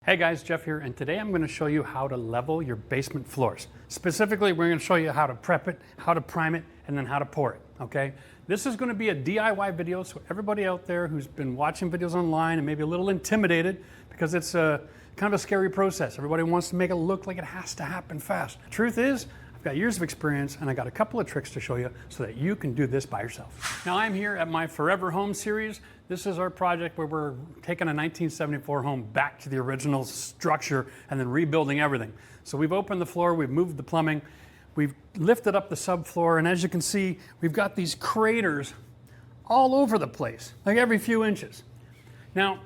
Hey guys, Jeff here, and today I'm going to show you how to level your basement floors. Specifically, we're going to show you how to prep it, how to prime it, and then how to pour it, okay? This is going to be a DIY video, so everybody out there who's been watching videos online and maybe a little intimidated because it's a kind of a scary process. Everybody wants to make it look like it has to happen fast. Truth is, I've got years of experience and I got a couple of tricks to show you so that you can do this by yourself. Now I'm here at my Forever Home series. This is our project where we're taking a 1974 home back to the original structure and then rebuilding everything. So we've opened the floor, we've moved the plumbing, we've lifted up the subfloor, and as you can see, we've got these craters all over the place, like every few inches. Now,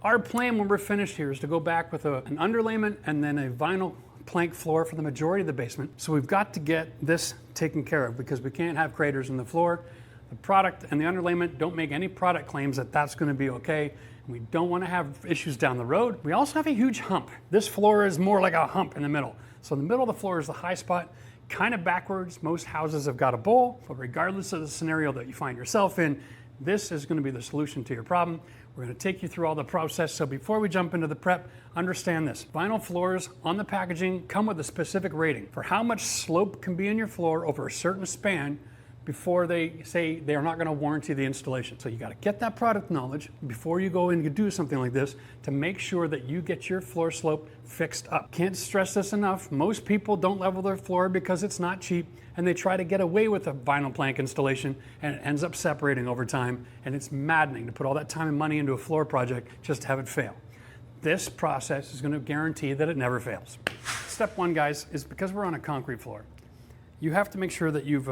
our plan when we're finished here is to go back with an underlayment and then a vinyl plank floor for the majority of the basement. So we've got to get this taken care of because we can't have craters in the floor. The product and the underlayment don't make any product claims that that's going to be okay. And we don't want to have issues down the road. We also have a huge hump. This floor is more like a hump in the middle. So in the middle of the floor is the high spot, kind of backwards. Most houses have got a bowl, but regardless of the scenario that you find yourself in, this is going to be the solution to your problem. We're going to take you through all the process. So before we jump into the prep, understand this. Vinyl floors on the packaging come with a specific rating for how much slope can be in your floor over a certain span before they say they are not going to warranty the installation. So you got to get that product knowledge before you go in and do something like this to make sure that you get your floor slope fixed up. Can't stress this enough. Most people don't level their floor because it's not cheap and they try to get away with a vinyl plank installation and it ends up separating over time, and it's maddening to put all that time and money into a floor project just to have it fail. This process is going to guarantee that it never fails. Step one, guys, is because we're on a concrete floor, you have to make sure that you've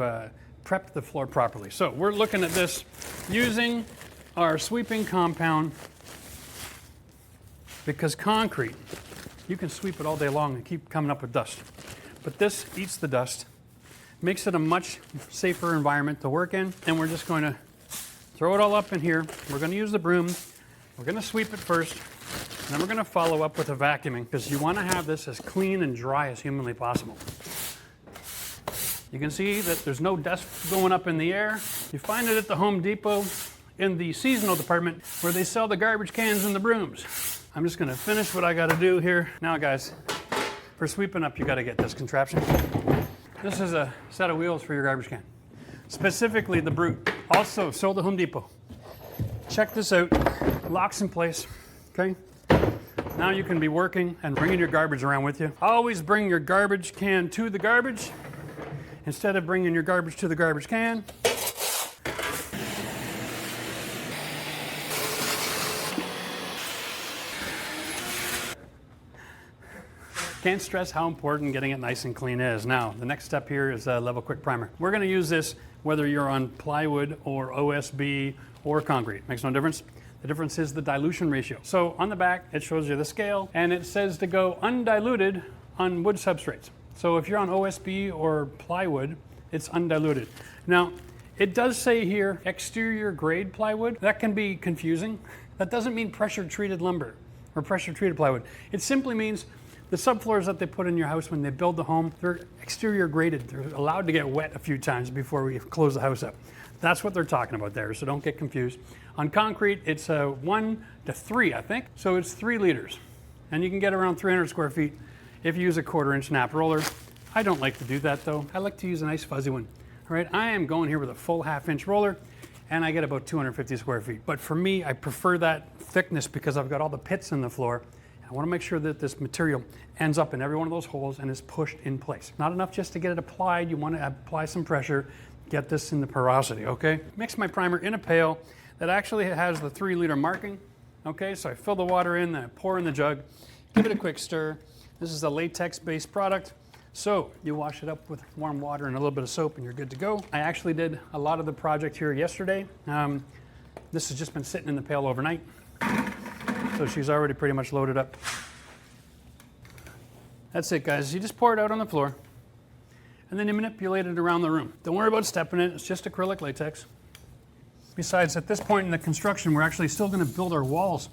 prepped the floor properly. So we're looking at this using our sweeping compound, because concrete, you can sweep it all day long and keep coming up with dust. But this eats the dust, makes it a much safer environment to work in, and we're just going to throw it all up in here. We're going to use the broom. We're going to sweep it first, and then we're going to follow up with a vacuuming, because you want to have this as clean and dry as humanly possible. You can see that there's no dust going up in the air. You find it at the Home Depot in the seasonal department where they sell the garbage cans and the brooms. I'm just going to finish what I got to do here. Now, guys, for sweeping up, you got to get this contraption. This is a set of wheels for your garbage can, specifically the Brute. Also sold at Home Depot. Check this out. Locks in place. Okay. Now you can be working and bringing your garbage around with you. Always bring your garbage can to the garbage instead of bringing your garbage to the garbage can. Can't stress how important getting it nice and clean is. Now, the next step here is a level quick primer. We're going to use this whether you're on plywood or OSB or concrete. Makes no difference. The difference is the dilution ratio. So on the back, it shows you the scale, and it says to go undiluted on wood substrates. So if you're on OSB or plywood, it's undiluted. Now, it does say here exterior grade plywood. That can be confusing. That doesn't mean pressure treated lumber or pressure treated plywood. It simply means the subfloors that they put in your house when they build the home, they're exterior graded. They're allowed to get wet a few times before we close the house up. That's what they're talking about there, so don't get confused. On concrete, it's 1 to 3, I think. So it's 3 liters. And you can get around 300 square feet if you use a 1/4-inch nap roller. I don't like to do that though. I like to use a nice fuzzy one. All right, I am going here with a full 1/2-inch roller and I get about 250 square feet. But for me, I prefer that thickness because I've got all the pits in the floor. I want to make sure that this material ends up in every one of those holes and is pushed in place. Not enough just to get it applied. You want to apply some pressure, get this in the porosity, okay? Mix my primer in a pail that actually has the 3-liter marking, okay? So I fill the water in, then I pour in the jug, give it a quick stir. This is a latex-based product. So you wash it up with warm water and a little bit of soap and you're good to go. I actually did a lot of the project here yesterday. This has just been sitting in the pail overnight. So she's already pretty much loaded up. That's it, guys. You just pour it out on the floor and then you manipulate it around the room. Don't worry about stepping it. It's just acrylic latex. Besides, at this point in the construction, we're actually still going to build our walls.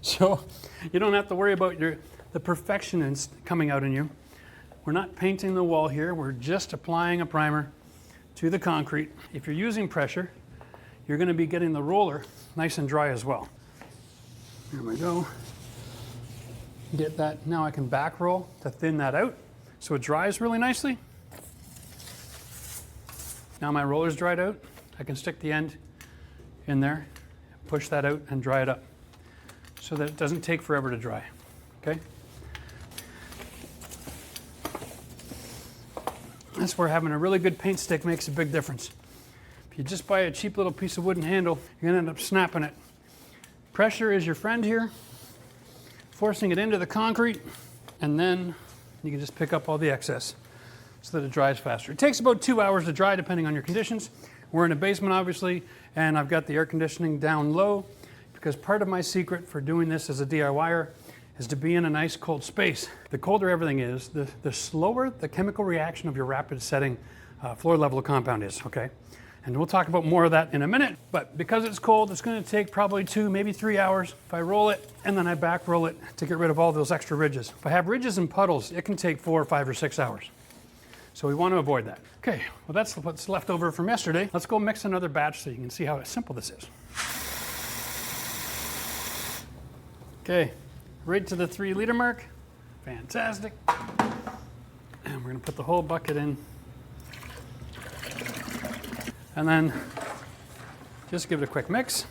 So you don't have to worry about the perfectionist coming out in you. We're not painting the wall here. We're just applying a primer to the concrete. If you're using pressure, you're going to be getting the roller nice and dry as well. There we go. Get that, now I can back roll to thin that out so it dries really nicely. Now my roller's dried out, I can stick the end in there, push that out and dry it up so that it doesn't take forever to dry, okay? That's where having a really good paint stick makes a big difference. If you just buy a cheap little piece of wooden handle, you're gonna end up snapping it. Pressure is your friend here, forcing it into the concrete, and then you can just pick up all the excess so that it dries faster. It takes about 2 hours to dry depending on your conditions. We're in a basement obviously, and I've got the air conditioning down low because part of my secret for doing this as a DIYer is to be in a nice cold space. The colder everything is, the slower the chemical reaction of your rapid setting floor level compound is, okay? And we'll talk about more of that in a minute, but because it's cold, it's gonna take probably 2, maybe 3 hours if I roll it and then I back roll it to get rid of all those extra ridges. If I have ridges and puddles, it can take 4, 5, or 6 hours. So we want to avoid that. Okay, well that's what's left over from yesterday. Let's go mix another batch so you can see how simple this is. Okay, right to the 3 liter mark. Fantastic. And we're gonna put the whole bucket in. And then just give it a quick mix.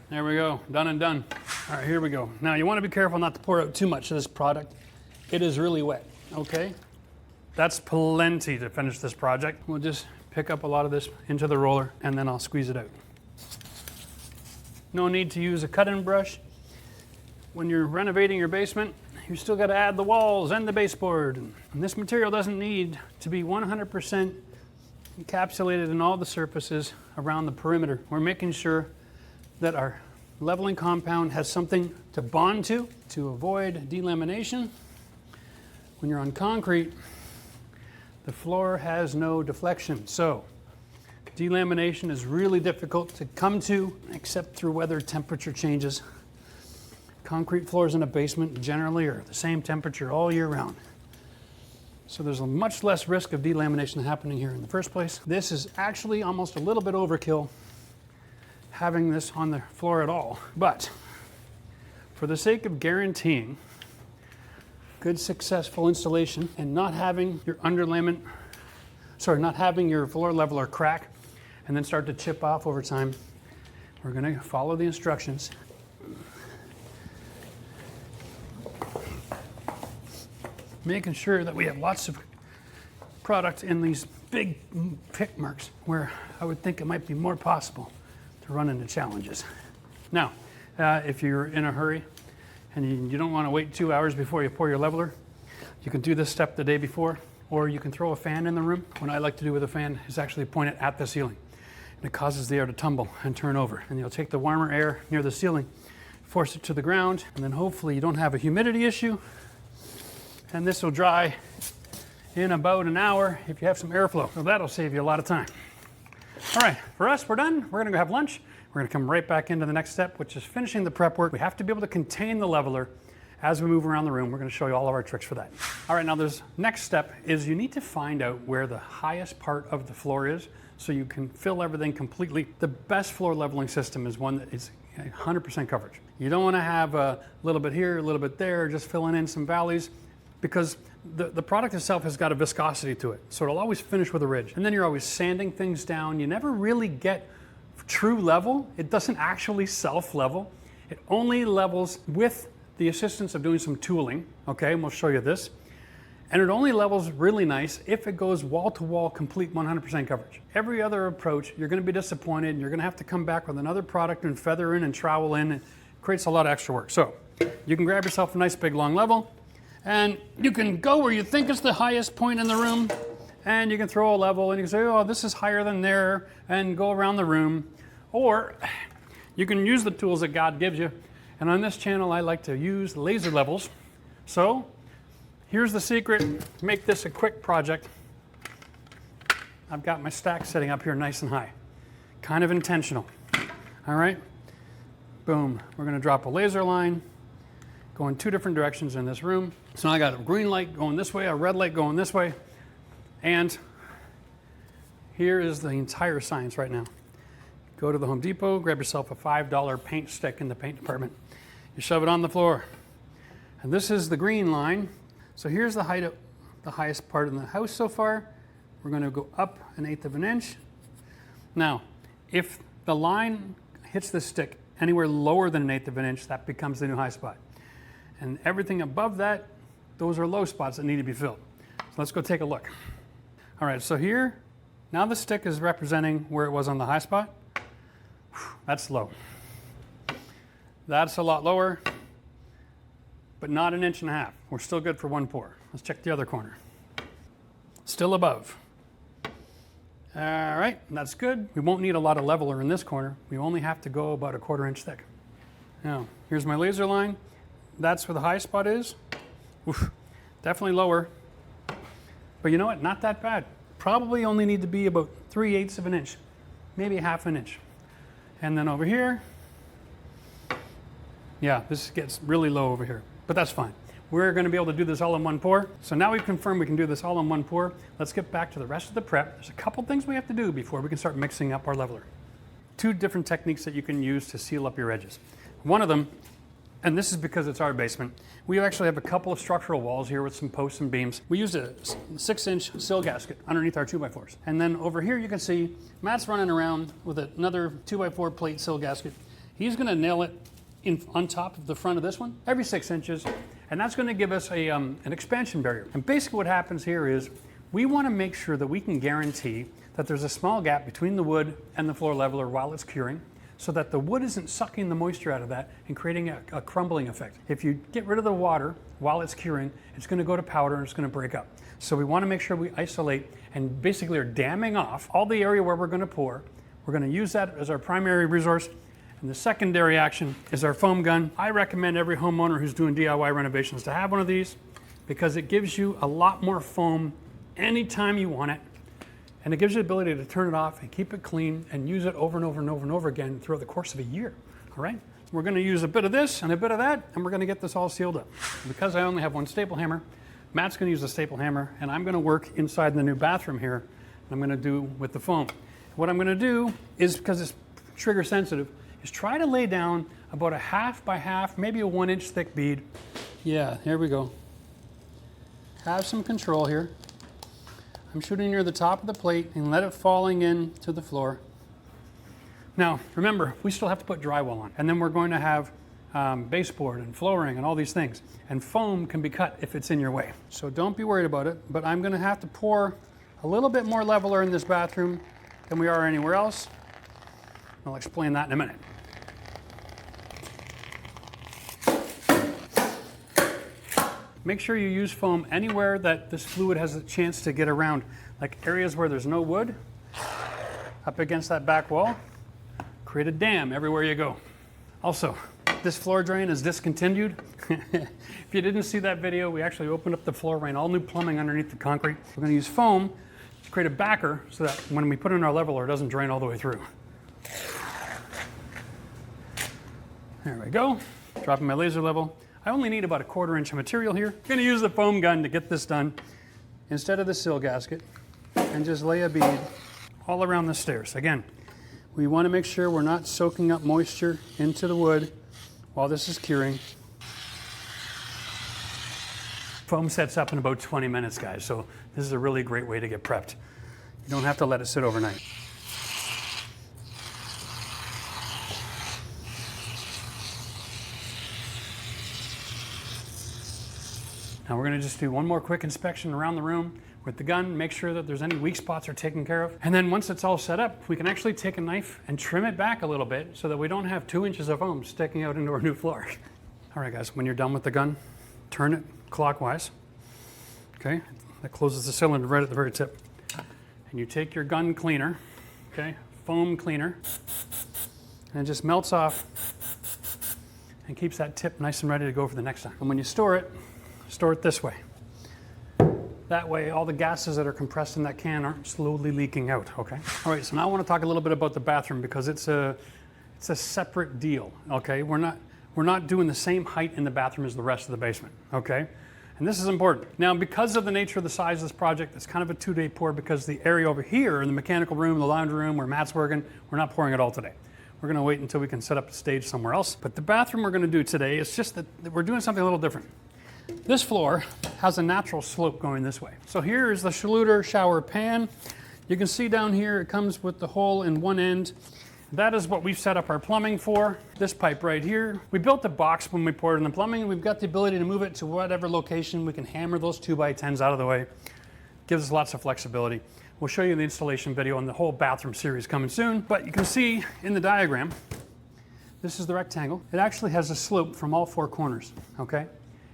There we go, done and done. All right, here we go. Now you want to be careful not to pour out too much of this product. It is really wet, okay? That's plenty to finish this project. We'll just pick up a lot of this into the roller and then I'll squeeze it out. No need to use a cut-in brush. When you're renovating your basement, you still got to add the walls and the baseboard. And this material doesn't need to be 100% encapsulated in all the surfaces around the perimeter. We're making sure that our leveling compound has something to bond to avoid delamination. When you're on concrete, the floor has no deflection. So delamination is really difficult to come to except through weather temperature changes. Concrete floors in a basement generally are the same temperature all year round. So there's a much less risk of delamination happening here in the first place. This is actually almost a little bit overkill having this on the floor at all. But for the sake of guaranteeing good successful installation and not having your underlayment, not having your floor leveler crack and then start to chip off over time, we're going to follow the instructions. Making sure that we have lots of product in these big pick marks where I would think it might be more possible to run into challenges. Now, if you're in a hurry and you don't want to wait 2 hours before you pour your leveler, you can do this step the day before, or you can throw a fan in the room. What I like to do with a fan is actually point it at the ceiling. And it causes the air to tumble and turn over. And you'll take the warmer air near the ceiling, force it to the ground, and then hopefully you don't have a humidity issue. And this will dry in about an hour if you have some airflow. So that'll save you a lot of time. All right, for us, we're done. We're gonna go have lunch. We're gonna come right back into the next step, which is finishing the prep work. We have to be able to contain the leveler as we move around the room. We're gonna show you all of our tricks for that. All right, now this next step is you need to find out where the highest part of the floor is so you can fill everything completely. The best floor leveling system is one that is 100% coverage. You don't wanna have a little bit here, a little bit there, just filling in some valleys, because the product itself has got a viscosity to it. So it'll always finish with a ridge. And then you're always sanding things down. You never really get true level. It doesn't actually self-level. It only levels with the assistance of doing some tooling, okay? And we'll show you this. And it only levels really nice if it goes wall-to-wall complete 100% coverage. Every other approach, you're gonna be disappointed, and you're gonna have to come back with another product and feather in and trowel in. It creates a lot of extra work. So you can grab yourself a nice big long level, and you can go where you think is the highest point in the room, and you can throw a level and you can say, oh, this is higher than there, and go around the room. Or you can use the tools that God gives you. And on this channel, I like to use laser levels. So here's the secret to make this a quick project. I've got my stack setting up here nice and high, kind of intentional. All right, boom. We're gonna drop a laser line, go in 2 different directions in this room. So now I got a green light going this way, a red light going this way, and here is the entire science right now. Go to the Home Depot, grab yourself a $5 paint stick in the paint department. You shove it on the floor. And this is the green line. So here's the height of the highest part in the house so far. We're going to go up 1/8 of an inch. Now, if the line hits the stick anywhere lower than 1/8 of an inch, that becomes the new high spot. And everything above that, those are low spots that need to be filled. So let's go take a look. All right, so here, now the stick is representing where it was on the high spot. That's low. That's a lot lower, but not 1.5 inches. We're still good for one pour. Let's check the other corner. Still above. All right, that's good. We won't need a lot of leveler in this corner. We only have to go about 1/4 inch thick. Now, here's my laser line. That's where the high spot is. Oof, definitely lower. But you know what? Not that bad. Probably only need to be about 3/8 of an inch, maybe 1/2 inch. And then over here, yeah, this gets really low over here, but that's fine. We're going to be able to do this all in one pour. So now we've confirmed we can do this all in one pour. Let's get back to the rest of the prep. There's a couple things we have to do before we can start mixing up our leveler. 2 different techniques that you can use to seal up your edges. One of them, and this is because it's our basement, we actually have a couple of structural walls here with some posts and beams. We used a 6-inch sill gasket underneath our 2x4s. And then over here you can see Matt's running around with another 2x4 plate sill gasket. He's going to nail it on top of the front of this one every 6 inches. And that's going to give us an expansion barrier. And basically what happens here is we want to make sure that we can guarantee that there's a small gap between the wood and the floor leveler while it's curing, so that the wood isn't sucking the moisture out of that and creating a crumbling effect. If you get rid of the water while it's curing, it's going to go to powder and it's going to break up. So we want to make sure we isolate and basically are damming off all the area where we're going to pour. We're going to use that as our primary resource. And the secondary action is our foam gun. I recommend every homeowner who's doing DIY renovations to have one of these because it gives you a lot more foam anytime you want it. And it gives you the ability to turn it off and keep it clean and use it over and over and over and over again throughout the course of a year. All right? We're going to use a bit of this and a bit of that, and we're going to get this all sealed up. Because I only have one staple hammer, Matt's going to use the staple hammer, and I'm going to work inside the new bathroom here, and I'm going to do with the foam. What I'm going to do is, because it's trigger sensitive, is try to lay down about a 1/2 by 1/2, maybe a 1-inch thick bead. Yeah, here we go. Have some control here. I'm shooting near the top of the plate and let it falling in to the floor. Now, remember, we still have to put drywall on, and then we're going to have baseboard and flooring and all these things. And foam can be cut if it's in your way. So don't be worried about it, but I'm going to have to pour a little bit more leveler in this bathroom than we are anywhere else. I'll explain that in a minute. Make sure you use foam anywhere that this fluid has a chance to get around, like areas where there's no wood, up against that back wall. Create a dam everywhere you go. Also, this floor drain is discontinued. If you didn't see that video, we actually opened up the floor drain, all new plumbing underneath the concrete. We're going to use foam to create a backer so that when we put in our leveler, it doesn't drain all the way through. There we go. Dropping my laser level. I only need about 1/4 inch of material here. I'm going to use the foam gun to get this done instead of the sill gasket and just lay a bead all around the stairs. Again, we want to make sure we're not soaking up moisture into the wood while this is curing. Foam sets up in about 20 minutes, guys, so this is a really great way to get prepped. You don't have to let it sit overnight. Now we're going to just do one more quick inspection around the room with the gun, make sure that there's any weak spots are taken care of. And then once it's all set up, we can actually take a knife and trim it back a little bit so that we don't have 2 inches of foam sticking out into our new floor. All right, guys, when you're done with the gun, turn it clockwise. Okay, that closes the cylinder right at the very tip. And you take your gun cleaner, okay, foam cleaner, and it just melts off and keeps that tip nice and ready to go for the next time. And when you store it this way. That way all the gases that are compressed in that can aren't slowly leaking out, okay? All right, so now I want to talk a little bit about the bathroom because it's a separate deal, okay? We're not doing the same height in the bathroom as the rest of the basement, okay? And this is important. Now, because of the nature of the size of this project, it's kind of a 2-day pour because the area over here in the mechanical room, the laundry room where Matt's working, we're not pouring it all today. We're going to wait until we can set up a stage somewhere else. But the bathroom we're going to do today is just that we're doing something a little different. This floor has a natural slope going this way. So here is the Schluter shower pan. You can see down here it comes with the hole in one end. That is what we've set up our plumbing for. This pipe right here. We built a box when we poured in the plumbing, and we've got the ability to move it to whatever location. We can hammer those 2x10s out of the way. Gives us lots of flexibility. We'll show you the installation video on the whole bathroom series coming soon. But you can see in the diagram, this is the rectangle. It actually has a slope from all four corners, okay?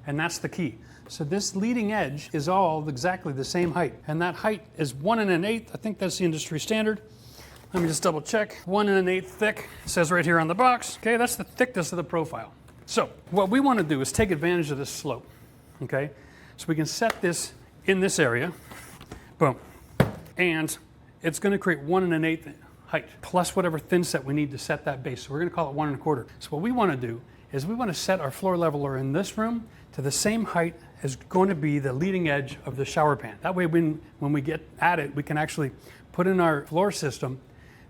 And that's the key. So this leading edge is all exactly the same height. And that height is 1 1/8. I think that's the industry standard. Let me just double check. 1 1/8 thick. It says right here on the box. Okay, that's the thickness of the profile. So what we want to do is take advantage of this slope. Okay, so we can set this in this area. Boom. And it's going to create 1 1/8 height plus whatever thin set we need to set that base. So we're going to call it 1 1/4. So what we want to do is we want to set our floor leveler in this room to the same height as going to be the leading edge of the shower pan. That way when we get at it, we can actually put in our floor system,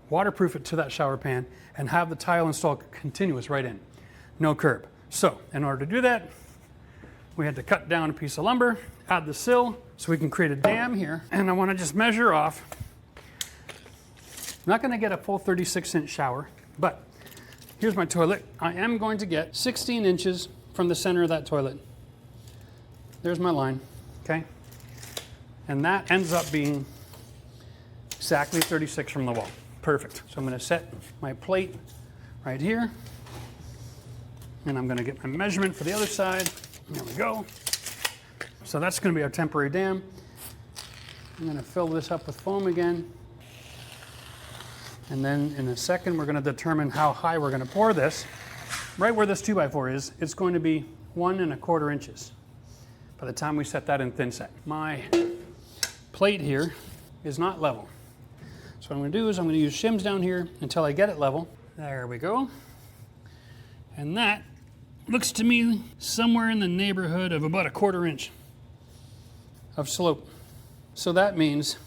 waterproof it to that shower pan, and have the tile installed continuous right in. No curb. So in order to do that, we had to cut down a piece of lumber, add the sill, so we can create a dam here. And I want to just measure off. I'm not going to get a full 36-inch shower, but here's my toilet. I am going to get 16 inches from the center of that toilet. There's my line, okay? And that ends up being exactly 36 from the wall. Perfect. So I'm going to set my plate right here. And I'm going to get my measurement for the other side. There we go. So that's going to be our temporary dam. I'm going to fill this up with foam again. And then in a second, we're going to determine how high we're going to pour this. Right where this 2x4 is, it's going to be 1 1/4 inches by the time we set that in thin set. My plate here is not level. So what I'm going to do is I'm going to use shims down here until I get it level. There we go. And that looks to me somewhere in the neighborhood of about 1/4 inch of slope. So that means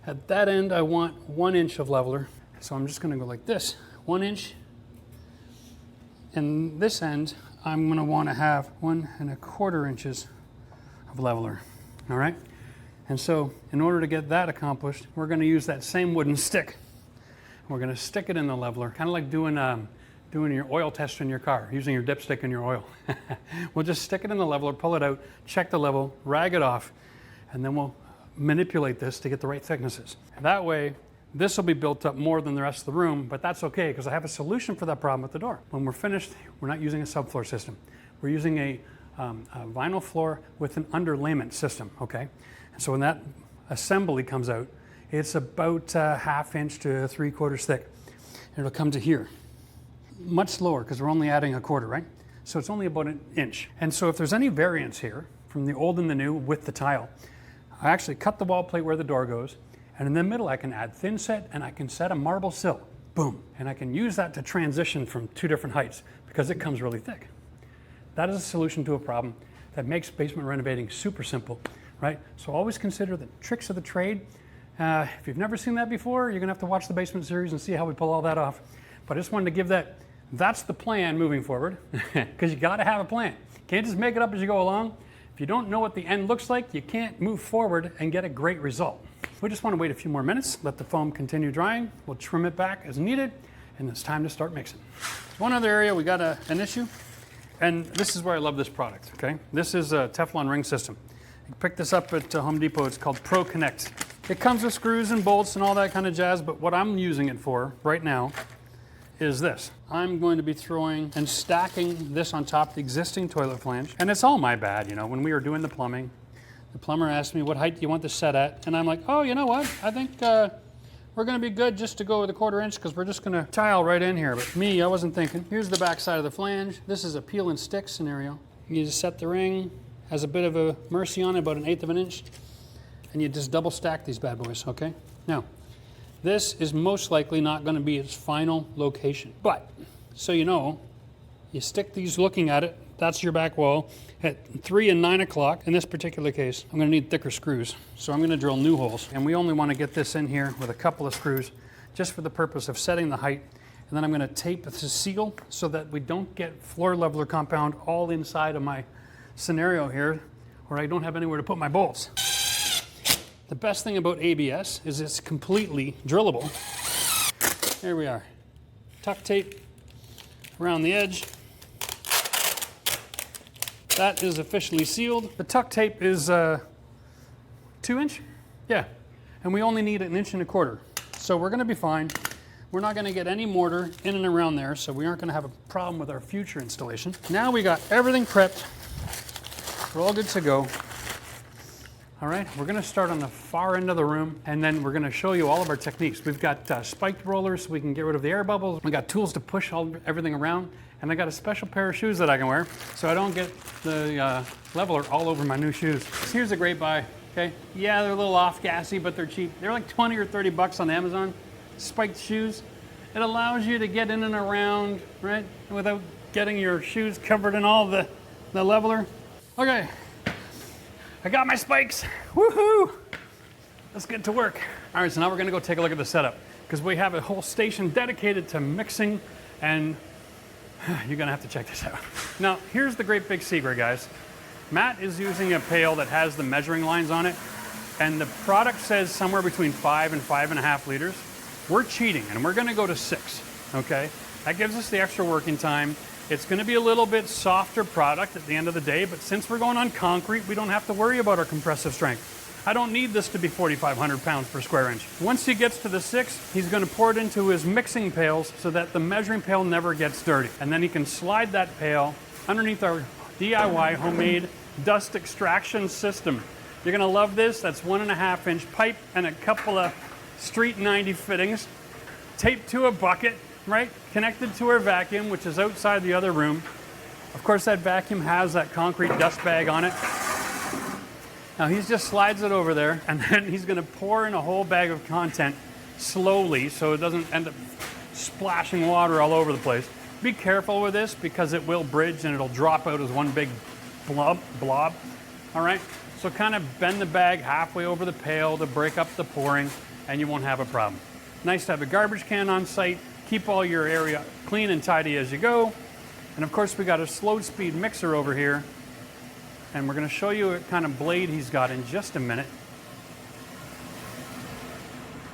at that end I want 1 inch of leveler. So I'm just going to go like this, 1 inch. And this end I'm going to want to have 1 1/4 inches of leveler. All right. And so in order to get that accomplished, we're going to use that same wooden stick. We're going to stick it in the leveler, kind of like doing your oil test in your car, using your dipstick in your oil. We'll just stick it in the leveler, pull it out, check the level, rag it off, and then we'll manipulate this to get the right thicknesses. That way, this will be built up more than the rest of the room, but that's okay because I have a solution for that problem at the door. When we're finished, we're not using a subfloor system. We're using a vinyl floor with an underlayment system, okay? And so when that assembly comes out, it's about 1/2 inch to 3/4 thick. And it'll come to here. Much lower because we're only adding 1/4, right? So it's only about 1 inch. And so if there's any variance here from the old and the new with the tile, I actually cut the wall plate where the door goes, and in the middle I can add thin set and I can set a marble sill. Boom. And I can use that to transition from 2 different heights because it comes really thick. That is a solution to a problem that makes basement renovating super simple, right? So always consider the tricks of the trade. If you've never seen that before, you're gonna have to watch the basement series and see how we pull all that off. But I just wanted to give that's the plan moving forward, because you gotta have a plan. Can't just make it up as you go along. If you don't know what the end looks like, you can't move forward and get a great result. We just wanna wait a few more minutes, let the foam continue drying. We'll trim it back as needed, and it's time to start mixing. One other area we got an issue, and this is where I love this product, okay? This is a Teflon ring system. You can pick this up at Home Depot. It's called Pro Connect. It comes with screws and bolts and all that kind of jazz, but what I'm using it for right now is this. I'm going to be throwing and stacking this on top of the existing toilet flange. And it's all my bad, you know, when we were doing the plumbing, the plumber asked me, what height do you want this set at? And I'm like, oh, you know what? I think we're gonna be good just to go with 1/4 inch because we're just gonna tile right in here. But me, I wasn't thinking. Here's the back side of the flange. This is a peel and stick scenario. You just set the ring, has a bit of a mercy on it, about 1/8 of an inch, and you just double stack these bad boys, okay? Now, this is most likely not going to be its final location. But, so you know, you stick these looking at it, that's your back wall. At 3 and 9 o'clock, in this particular case, I'm going to need thicker screws. So I'm going to drill new holes. And we only want to get this in here with a couple of screws, just for the purpose of setting the height. And then I'm going to tape the seal so that we don't get floor leveler compound all inside of my scenario here where I don't have anywhere to put my bolts. The best thing about ABS is it's completely drillable. There we are. Tuck tape around the edge. That is officially sealed. The tuck tape is 2-inch? Yeah. And we only need 1.25 inches. So we're gonna be fine. We're not gonna get any mortar in and around there, so we aren't gonna have a problem with our future installation. Now we got everything prepped. We're all good to go. All right, we're gonna start on the far end of the room, and then we're gonna show you all of our techniques. We've got spiked rollers so we can get rid of the air bubbles. We got tools to push everything around, and I got a special pair of shoes that I can wear so I don't get the leveler all over my new shoes. Here's a great buy, okay? Yeah, they're a little off-gassy, but they're cheap. They're like 20 or 30 bucks on Amazon. Spiked shoes. It allows you to get in and around, right, without getting your shoes covered in all the leveler. Okay. I got my spikes, woohoo! Let's get to work. All right, so now we're gonna go take a look at the setup because we have a whole station dedicated to mixing, and you're gonna have to check this out. Now, here's the great big secret, guys. Matt is using a pail that has the measuring lines on it, and the product says somewhere between 5 and 5.5 liters. We're cheating, and we're gonna go to 6, okay? That gives us the extra working time. It's going to be a little bit softer product at the end of the day, but since we're going on concrete, we don't have to worry about our compressive strength. I don't need this to be 4,500 pounds per square inch. Once he gets to the 6, he's going to pour it into his mixing pails so that the measuring pail never gets dirty. And then he can slide that pail underneath our DIY homemade dust extraction system. You're going to love this. That's 1.5 inch pipe and a couple of Street 90 fittings taped to a bucket, right? Connected to our vacuum, which is outside the other room. Of course, that vacuum has that concrete dust bag on it. Now he just slides it over there, and then he's gonna pour in a whole bag of content slowly so it doesn't end up splashing water all over the place. Be careful with this because it will bridge and it'll drop out as one big blob. All right, so kind of bend the bag halfway over the pail to break up the pouring, and you won't have a problem. Nice to have a garbage can on site. Keep all your area clean and tidy as you go. And of course, we got a slow speed mixer over here. And we're gonna show you what kind of blade he's got in just a minute.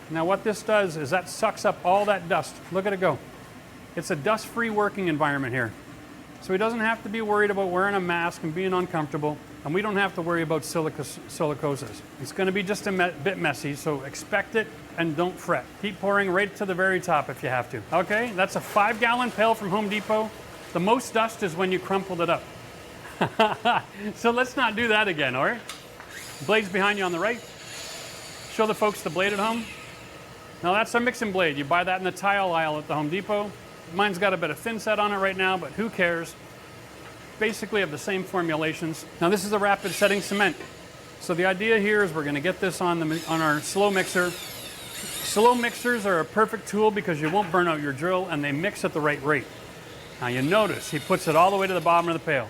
Now what this does is that sucks up all that dust. Look at it go. It's a dust-free working environment here. So he doesn't have to be worried about wearing a mask and being uncomfortable. And we don't have to worry about silicosis. It's gonna be just a bit messy, so expect it and don't fret. Keep pouring right to the very top if you have to. Okay, that's a 5-gallon pail from Home Depot. The most dust is when you crumpled it up. So let's not do that again, all right? Blade's behind you on the right. Show the folks the blade at home. Now that's a mixing blade. You buy that in the tile aisle at the Home Depot. Mine's got a bit of thin set on it right now, but who cares? Basically have the same formulations. Now this is a rapid setting cement. So the idea here is we're gonna get this on our slow mixer. Slow mixers are a perfect tool because you won't burn out your drill and they mix at the right rate. Now you notice he puts it all the way to the bottom of the pail,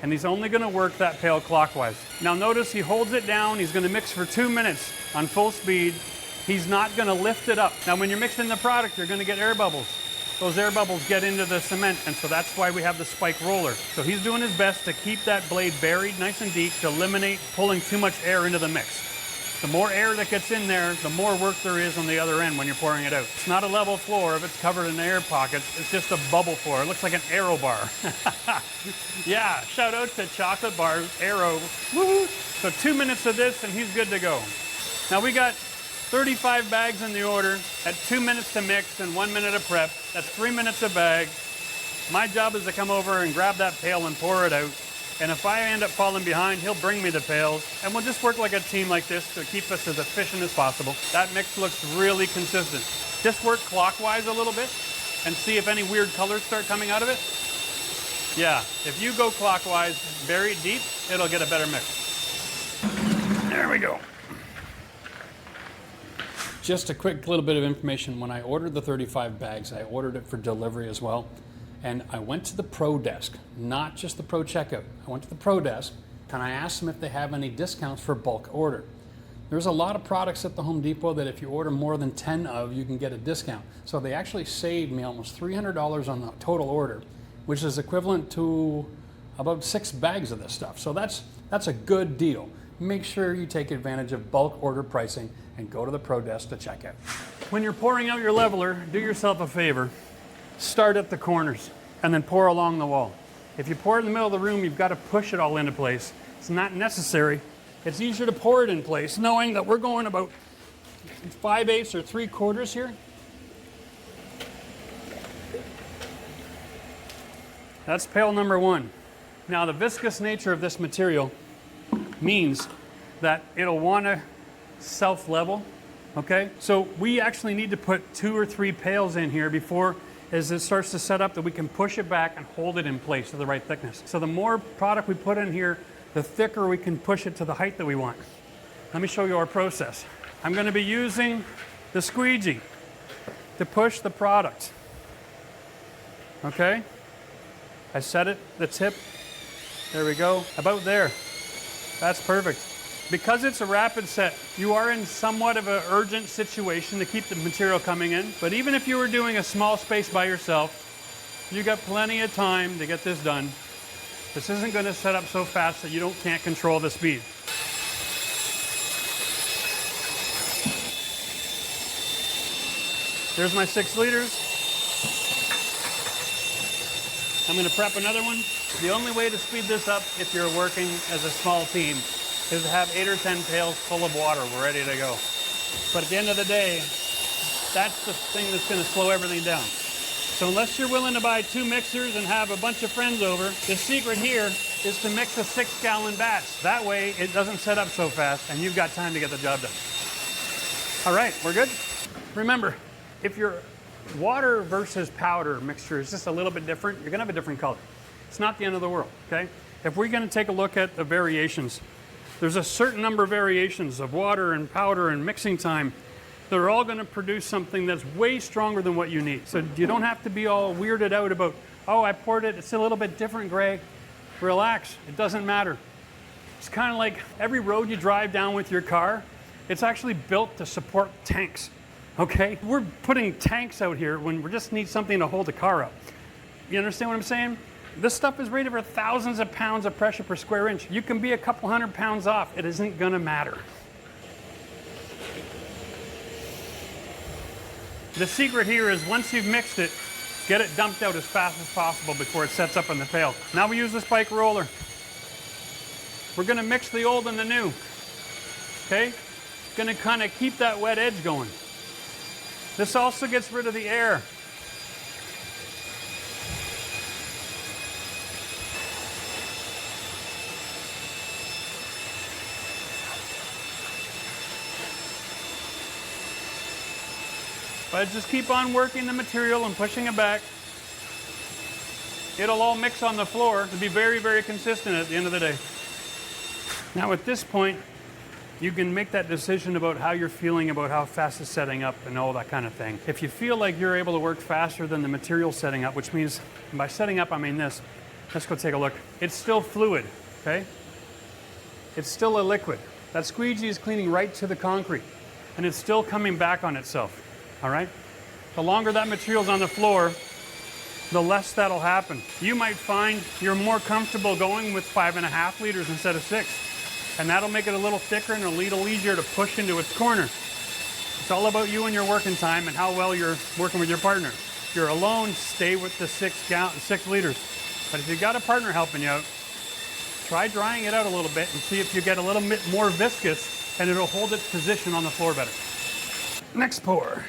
and he's only gonna work that pail clockwise. Now notice he holds it down, he's gonna mix for 2 minutes on full speed. He's not gonna lift it up. Now when you're mixing the product, you're gonna get air bubbles. Those air bubbles get into the cement, and so that's why we have the spike roller. So he's doing his best to keep that blade buried nice and deep to eliminate pulling too much air into the mix. The more air that gets in there, the more work there is on the other end when you're pouring it out. It's not a level floor if it's covered in air pockets. It's just a bubble floor. It looks like an aero bar. Yeah, shout out to Chocolate Bar Aero. Woo-hoo. So 2 minutes of this and he's good to go. Now we got 35 bags in the order at 2 minutes to mix and 1 minute of prep. That's 3 minutes a bag. My job is to come over and grab that pail and pour it out. And if I end up falling behind, he'll bring me the pails, and we'll just work like a team like this to keep us as efficient as possible. That mix looks really consistent. Just work clockwise a little bit and see if any weird colors start coming out of it. Yeah, if you go clockwise, bury it deep, it'll get a better mix. There we go. Just a quick little bit of information. When I ordered the 35 bags, I ordered it for delivery as well. And I went to the pro desk, not just the pro checkout. I went to the pro desk and I asked them if they have any discounts for bulk order. There's a lot of products at the Home Depot that if you order more than 10 of, you can get a discount. So they actually saved me almost $300 on the total order, which is equivalent to about 6 bags of this stuff. So that's a good deal. Make sure you take advantage of bulk order pricing and go to the Pro Desk to check out. When you're pouring out your leveler, do yourself a favor. Start at the corners and then pour along the wall. If you pour it in the middle of the room, you've got to push it all into place. It's not necessary. It's easier to pour it in place, knowing that we're going about 5/8 or 3/4 here. That's pail number 1. Now, the viscous nature of this material means that it'll want to self-level, okay? So we actually need to put 2 or 3 pails in here before, as it starts to set up, that we can push it back and hold it in place to the right thickness. So the more product we put in here, the thicker we can push it to the height that we want. Let me show you our process. I'm going to be using the squeegee to push the product, okay? I set it, the tip, there we go, about there. That's perfect. Because it's a rapid set, you are in somewhat of an urgent situation to keep the material coming in. But even if you were doing a small space by yourself, you got plenty of time to get this done. This isn't going to set up so fast that you can't control the speed. There's my 6 liters. I'm going to prep another one. The only way to speed this up if you're working as a small team is to have 8 or 10 pails full of water. We're ready to go. But at the end of the day, that's the thing that's going to slow everything down. So unless you're willing to buy 2 mixers and have a bunch of friends over, the secret here is to mix a 6-gallon batch. That way it doesn't set up so fast and you've got time to get the job done. All right, we're good? Remember, if your water versus powder mixture is just a little bit different, you're going to have a different color. It's not the end of the world, okay? If we're going to take a look at the variations, there's a certain number of variations of water and powder and mixing time. They're all going to produce something that's way stronger than what you need. So you don't have to be all weirded out about, oh, I poured it, it's a little bit different, Greg. Relax, it doesn't matter. It's kind of like every road you drive down with your car, it's actually built to support tanks. Okay, we're putting tanks out here when we just need something to hold the car up. You understand what I'm saying? This stuff is rated for thousands of pounds of pressure per square inch. You can be a couple 100 pounds off. It isn't gonna matter. The secret here is once you've mixed it, get it dumped out as fast as possible before it sets up in the pail. Now we use the spike roller. We're gonna mix the old and the new, okay? Gonna kind of keep that wet edge going. This also gets rid of the air. But just keep on working the material and pushing it back. It'll all mix on the floor to be very, very consistent at the end of the day. Now at this point, you can make that decision about how you're feeling about how fast it's setting up and all that kind of thing. If you feel like you're able to work faster than the material setting up, which means by setting up, I mean this. Let's go take a look. It's still fluid, okay? It's still a liquid. That squeegee is cleaning right to the concrete and it's still coming back on itself, all right? The longer that material's on the floor, the less that'll happen. You might find you're more comfortable going with 5.5 liters instead of 6. And that'll make it a little thicker and a little easier to push into its corner. It's all about you and your working time and how well you're working with your partner. If you're alone, stay with the 6 liters. But if you've got a partner helping you out, try drying it out a little bit and see if you get a little bit more viscous and it'll hold its position on the floor better. Next pour.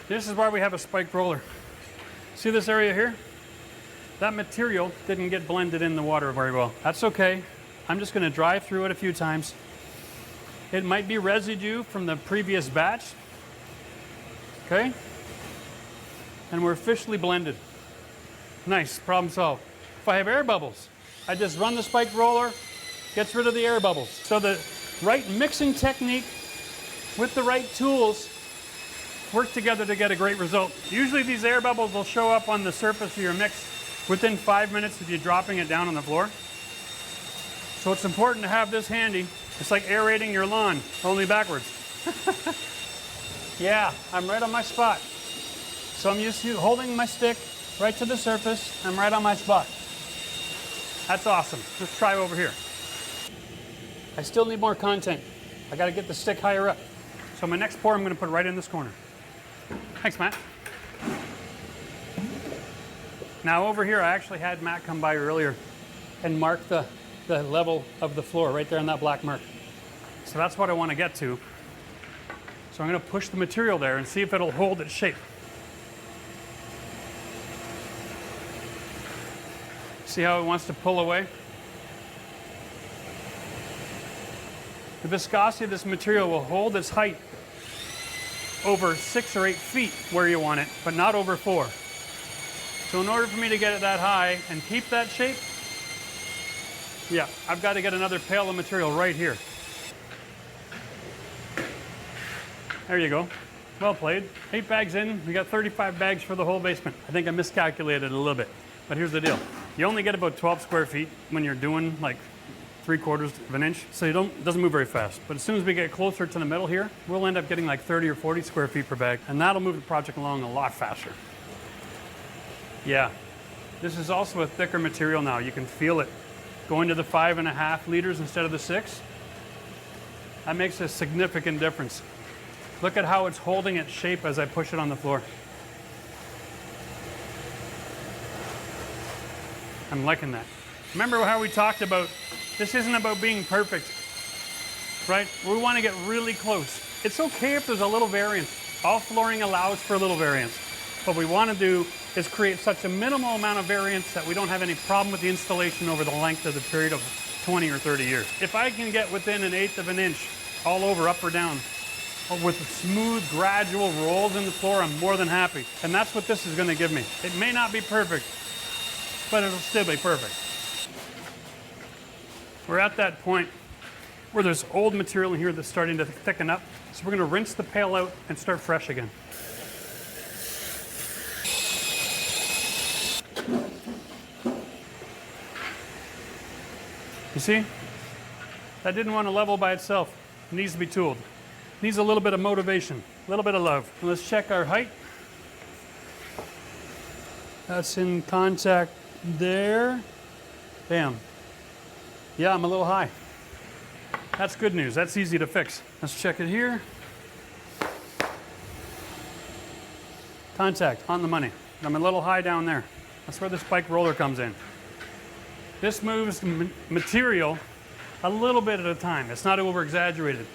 This is why we have a spiked roller. See this area here? That material didn't get blended in the water very well. That's okay. I'm just going to dry through it a few times. It might be residue from the previous batch. Okay? And we're officially blended. Nice, problem solved. If I have air bubbles, I just run the spiked roller, gets rid of the air bubbles. So the right mixing technique with the right tools work together to get a great result. Usually these air bubbles will show up on the surface of your mix within 5 minutes of you dropping it down on the floor. So it's important to have this handy. It's like aerating your lawn, only backwards. Yeah, I'm right on my spot. So I'm used to holding my stick right to the surface. I'm right on my spot. That's awesome. Let's try over here. I still need more content. I got to get the stick higher up. So my next pour I'm going to put right in this corner. Thanks, Matt. Now over here, I actually had Matt come by earlier and mark the level of the floor right there on that black mark. So that's what I want to get to. So I'm going to push the material there and see if it'll hold its shape. See how it wants to pull away? The viscosity of this material will hold its height over 6 or 8 feet where you want it, but not over 4. So in order for me to get it that high and keep that shape, yeah, I've got to get another pail of material right here. There you go. Well played. 8 bags in, we got 35 bags for the whole basement. I think I miscalculated a little bit, but here's the deal. You only get about 12 square feet when you're doing like 3/4 of an inch, so it doesn't move very fast. But as soon as we get closer to the middle here, we'll end up getting like 30 or 40 square feet per bag, and that'll move the project along a lot faster. Yeah, this is also a thicker material now. You can feel it going to the 5.5 liters instead of the 6. That makes a significant difference. Look at how it's holding its shape as I push it on the floor. I'm liking that. Remember how we talked about, this isn't about being perfect, right? We want to get really close. It's okay if there's a little variance. All flooring allows for a little variance. What we want to do is create such a minimal amount of variance that we don't have any problem with the installation over the length of the period of 20 or 30 years. If I can get within 1/8 of an inch all over, up or down, with smooth, gradual rolls in the floor, I'm more than happy. And that's what this is going to give me. It may not be perfect, but it'll still be perfect. We're at that point where there's old material in here that's starting to thicken up. So we're going to rinse the pail out and start fresh again. You see? That didn't want to level by itself. It needs to be tooled. It needs a little bit of motivation, a little bit of love. And let's check our height. That's in contact there. Bam. Yeah, I'm a little high. That's good news. That's easy to fix. Let's check it here. Contact on the money. I'm a little high down there. That's where the spike roller comes in. This moves material a little bit at a time. It's not over exaggerated.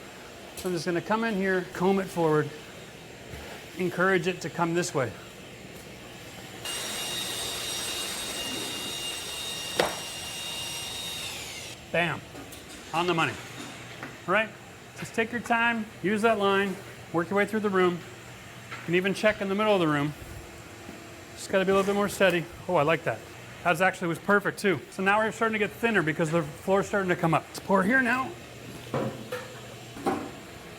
So I'm just going to come in here, comb it forward, encourage it to come this way. Bam, on the money. All right, just take your time, use that line, work your way through the room. You can even check in the middle of the room. Just got to be a little bit more steady. Oh, I like that. That actually was perfect too. So now we're starting to get thinner because the floor's starting to come up. Let's pour here now.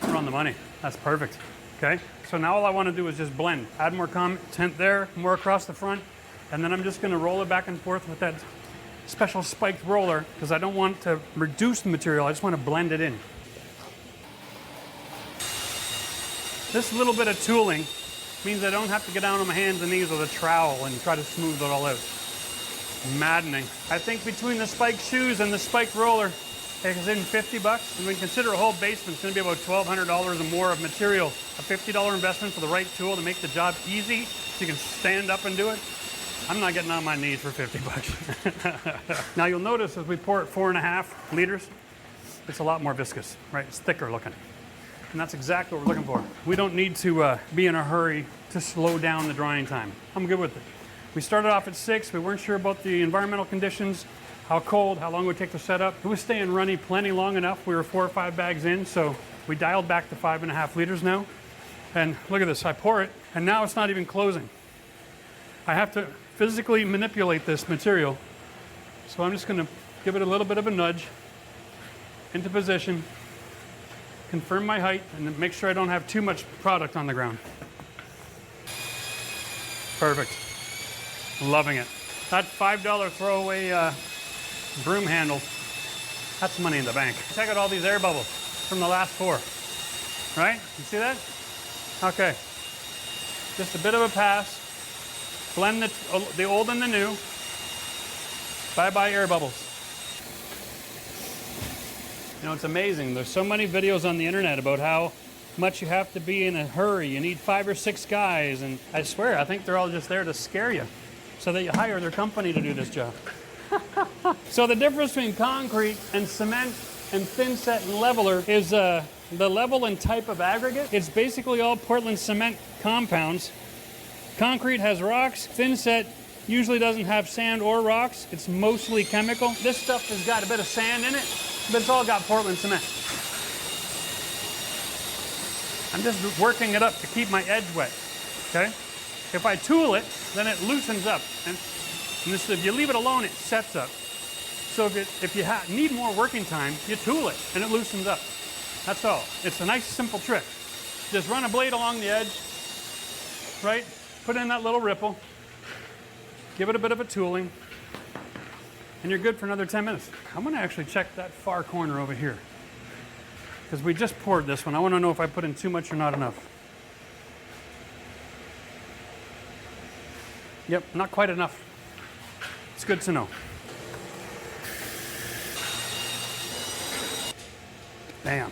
We're on the money. That's perfect. Okay, so now all I want to do is just blend. Add more content there, more across the front, and then I'm just going to roll it back and forth with that special spiked roller because I don't want to reduce the material. I just want to blend it in. This little bit of tooling means I don't have to get down on my hands and knees with a trowel and try to smooth it all out. Maddening. I think between the spiked shoes and the spiked roller, it's in $50, and we consider a whole basement's going to be about $1,200 or more of material. A $50 investment for the right tool to make the job easy so you can stand up and do it. I'm not getting on my knees for $50. Now you'll notice as we pour it 4.5 liters, it's a lot more viscous, right? It's thicker looking. And that's exactly what we're looking for. We don't need to be in a hurry to slow down the drying time. I'm good with it. We started off at 6. We weren't sure about the environmental conditions, how cold, how long it would take to set up. It was staying runny plenty long enough. We were 4 or 5 bags in, so we dialed back to 5.5 liters now. And look at this, I pour it, and now it's not even closing. I have to physically manipulate this material. So I'm just gonna give it a little bit of a nudge into position, confirm my height, and then make sure I don't have too much product on the ground. Perfect. Loving it. That $5 throwaway broom handle, that's money in the bank. Check out all these air bubbles from the last 4, right? You see that? Okay. Just a bit of a pass. Blend the old and the new. Bye-bye air bubbles. You know, it's amazing. There's so many videos on the internet about how much you have to be in a hurry. You need 5 or 6 guys, and I swear, I think they're all just there to scare you so that you hire their company to do this job. So the difference between concrete and cement and thin set and leveler is the level and type of aggregate. It's basically all Portland cement compounds. Concrete has rocks. Thin set usually doesn't have sand or rocks. It's mostly chemical. This stuff has got a bit of sand in it, but it's all got Portland cement. I'm just working it up to keep my edge wet, okay? If I tool it, then it loosens up. And if you leave it alone, it sets up. So if you need more working time, you tool it and it loosens up. That's all. It's a nice, simple trick. Just run a blade along the edge, right? Put in that little ripple, give it a bit of a tooling, and you're good for another 10 minutes. I'm gonna actually check that far corner over here, because we just poured this one. I wanna know if I put in too much or not enough. Yep, not quite enough. It's good to know. Bam.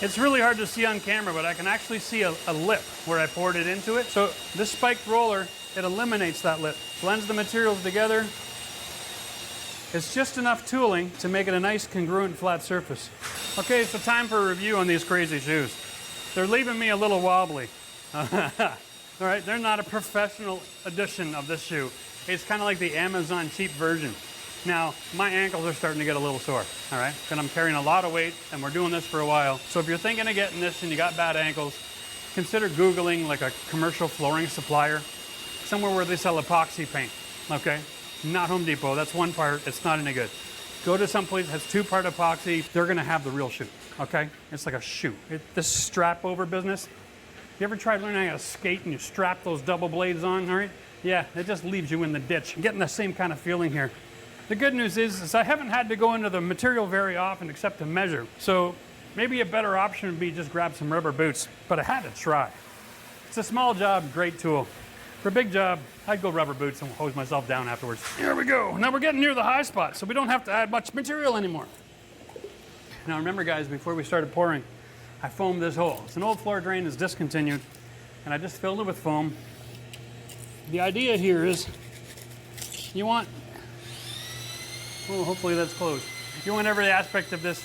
It's really hard to see on camera, but I can actually see a lip where I poured it into it. So this spiked roller, it eliminates that lip, blends the materials together. It's just enough tooling to make it a nice congruent flat surface. Okay, so time for a review on these crazy shoes. They're leaving me a little wobbly. All right, they're not a professional edition of this shoe. It's kind of like the Amazon cheap version. Now, my ankles are starting to get a little sore, all right? Because I'm carrying a lot of weight and we're doing this for a while. So if you're thinking of getting this and you got bad ankles, consider Googling like a commercial flooring supplier, somewhere where they sell epoxy paint, okay? Not Home Depot, that's one part, it's not any good. Go to some place that has 2-part epoxy, they're gonna have the real shoe, okay? It's like a shoe. This strap over business, you ever tried learning how to skate and you strap those double blades on, all right? Yeah, it just leaves you in the ditch. I'm getting the same kind of feeling here. The good news is I haven't had to go into the material very often except to measure. So maybe a better option would be just grab some rubber boots, but I had to try. It's a small job, great tool. For a big job, I'd go rubber boots and hose myself down afterwards. Here we go. Now we're getting near the high spot, so we don't have to add much material anymore. Now remember guys, before we started pouring, I foamed this hole. It's an old floor drain that's discontinued, and I just filled it with foam. The idea here is you want, oh, hopefully that's closed. You want every aspect of this